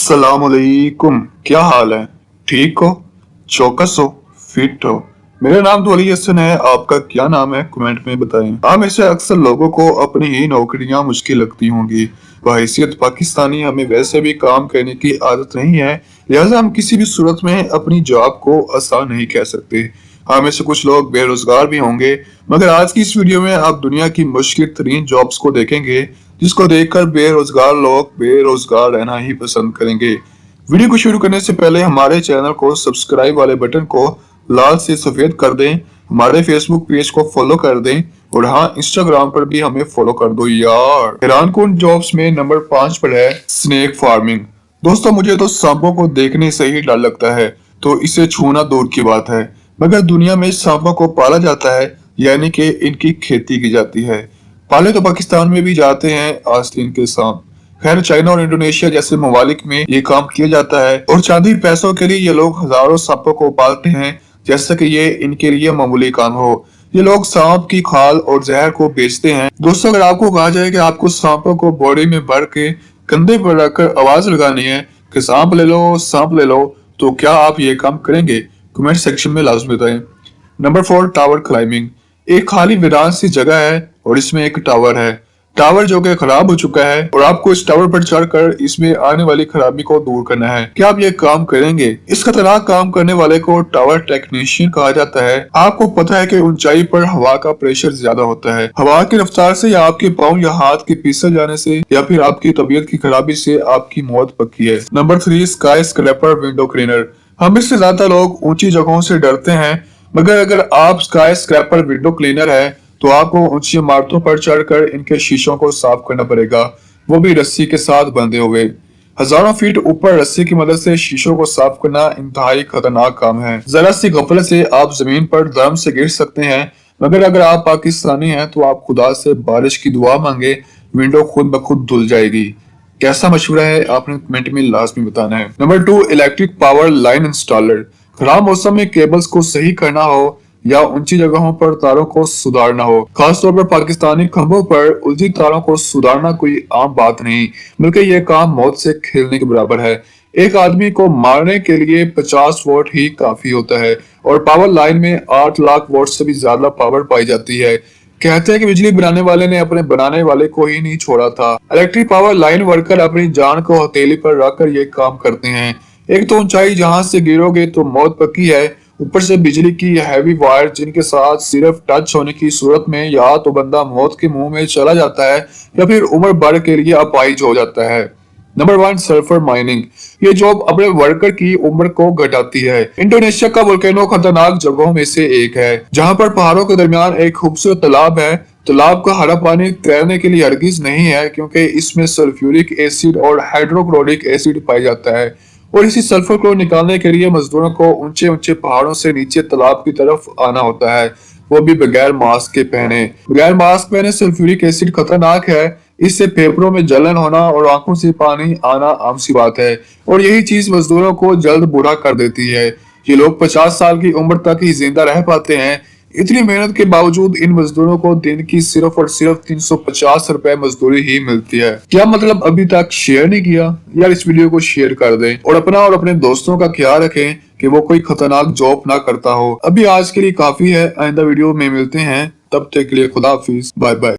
अस्सलाम वालेकुम। क्या हाल है? ठीक हो, चौकस हो, फिट हो? मेरा नाम तो अली हसन है। आपका क्या नाम है? कमेंट में बताएं। आप में से अक्सर लोगों को अपनी ही नौकरियां मुश्किल लगती होंगी। बहैसियत पाकिस्तानी हमें वैसे भी काम करने की आदत नहीं है, लिहाजा हम किसी भी सूरत में अपनी जॉब को आसान नहीं कह सकते। हम में से कुछ लोग बेरोजगार भी होंगे, मगर आज की इस वीडियो में आप दुनिया की मुश्किल तरीन जॉब्स को देखेंगे, जिसको देखकर बेरोजगार लोग बेरोजगार रहना ही पसंद करेंगे। वीडियो को शुरू करने से पहले हमारे चैनल को सब्सक्राइब वाले बटन को लाल से सफेद कर दें, हमारे फेसबुक पेज को फॉलो कर दें और हाँ, इंस्टाग्राम पर भी हमें फॉलो कर दो यार। हैरानकुन जॉब्स में नंबर 5 पर है स्नेक फार्मिंग। दोस्तों, मुझे तो सांपों को देखने से ही डर लगता है, तो इसे छूना दूर की बात है। मगर दुनिया में सांपों को पाला जाता है, यानी कि इनकी खेती की जाती है। पाले तो पाकिस्तान में भी जाते हैं आस्तीन के सांप। खैर, चाइना और इंडोनेशिया जैसे ममालिक में ये काम किया जाता है और चांदी पैसों के लिए ये लोग हजारों सांपों को पालते हैं, जैसे कि ये इनके लिए मामूली काम हो। ये लोग सांप की खाल और जहर को बेचते हैं। दोस्तों, अगर आपको कहा जाए कि आपको सांपों को बॉडी में भर के कंधे पर रखकर आवाज लगानी है कि सांप ले लो, तो क्या आप ये काम करेंगे? कमेंट सेक्शन में लाजमी बताएं। Number 4, tower climbing. एक खाली वीरान सी जगह है और इसमें एक टावर है। टावर जो कि खराब हो चुका है और आपको इस टावर पर चढ़कर इसमें आने वाली खराबी को दूर करना है। क्या आप ये काम करेंगे? इस खतरनाक काम करने वाले को टावर टेक्नीशियन कहा जाता है। आपको पता है कि ऊंचाई पर हवा का प्रेशर ज्यादा होता है। हवा की रफ्तार से या आपके पाँव या हाथ के फिसल जाने से या फिर आपकी तबीयत की खराबी से आपकी मौत पक्की है। Number 3, sky scraper window cleaner. हम इससे ज्यादा लोग ऊंची जगहों से डरते हैं, मगर अगर आप स्काई स्क्रैपर विंडो क्लीनर है तो आपको ऊंची इमारतों पर चढ़कर इनके शीशों को साफ करना पड़ेगा, वो भी रस्सी के साथ बंधे हुए। हजारों फीट ऊपर रस्सी की मदद से शीशों को साफ करना इंतहाई खतरनाक काम है। जरा सी गफलत से आप जमीन पर दम से गिर सकते हैं, मगर अगर आप पाकिस्तानी हैं तो आप खुदा से बारिश की दुआ मांगे, विंडो खुद ब खुद धुल जाएगी। कैसा मशवरा है? आपने कमेंट में लाजमी बताना है। Number 2, electric power line installer. खराब मौसम में केबल्स को सही करना हो या ऊंची जगहों पर तारों को सुधारना हो। खासतौर पर पाकिस्तानी खंभों पर उलझी तारों को सुधारना कोई आम बात नहीं, बल्कि यह काम मौत से खेलने के बराबर है। एक आदमी को मारने के लिए 50 वोट ही काफी होता है और पावर लाइन में 8 लाख वोट से भी ज्यादा पावर पाई जाती है। कहते हैं कि बिजली बनाने वाले ने अपने बनाने वाले को ही नहीं छोड़ा था। इलेक्ट्रिक पावर लाइन वर्कर अपनी जान को हथेली पर रखकर ये काम करते हैं। एक तो ऊंचाई, जहां से गिरोगे तो मौत पक्की है, ऊपर से बिजली की हैवी वायर जिनके साथ सिर्फ टच होने की सूरत में या तो बंदा मौत के मुंह में चला जाता है या फिर उम्र भर के लिए अपाहिज हो जाता है। Number 1, sulphur mining. ये जॉब अपने वर्कर की उम्र को घटाती है। इंडोनेशिया का वोल्केनो खतरनाक जगहों में से एक है, जहां पर पहाड़ों के दरमियान एक खूबसूरत तालाब है। तालाब का हरा पानी तैरने के लिए हरगिज नहीं है, क्योंकि इसमें सल्फ्यूरिक एसिड और हाइड्रोक्लोरिक एसिड पाया जाता है और इसी सल्फर को निकालने के लिए मजदूरों को ऊंचे ऊंचे पहाड़ों से नीचे तालाब की तरफ आना होता है, वो भी बगैर मास्क के पहने। बगैर मास्क पहने सल्फ्यूरिक एसिड खतरनाक है। इससे फेफड़ों में जलन होना और आंखों से पानी आना आम सी बात है और यही चीज मजदूरों को जल्द बूढ़ा कर देती है। ये लोग 50 साल की उम्र तक ही जिंदा रह पाते हैं। इतनी मेहनत के बावजूद इन मजदूरों को दिन की सिर्फ और सिर्फ 350 रुपए मजदूरी ही मिलती है। क्या मतलब अभी तक शेयर नहीं किया? यार, इस वीडियो को शेयर कर दें और अपना और अपने दोस्तों का ख्याल रखें कि वो कोई खतरनाक जॉब ना करता हो। अभी आज के लिए काफी है, आइंदा वीडियो में मिलते हैं, तब तक के लिए खुदा हाफिज, बाय बाय।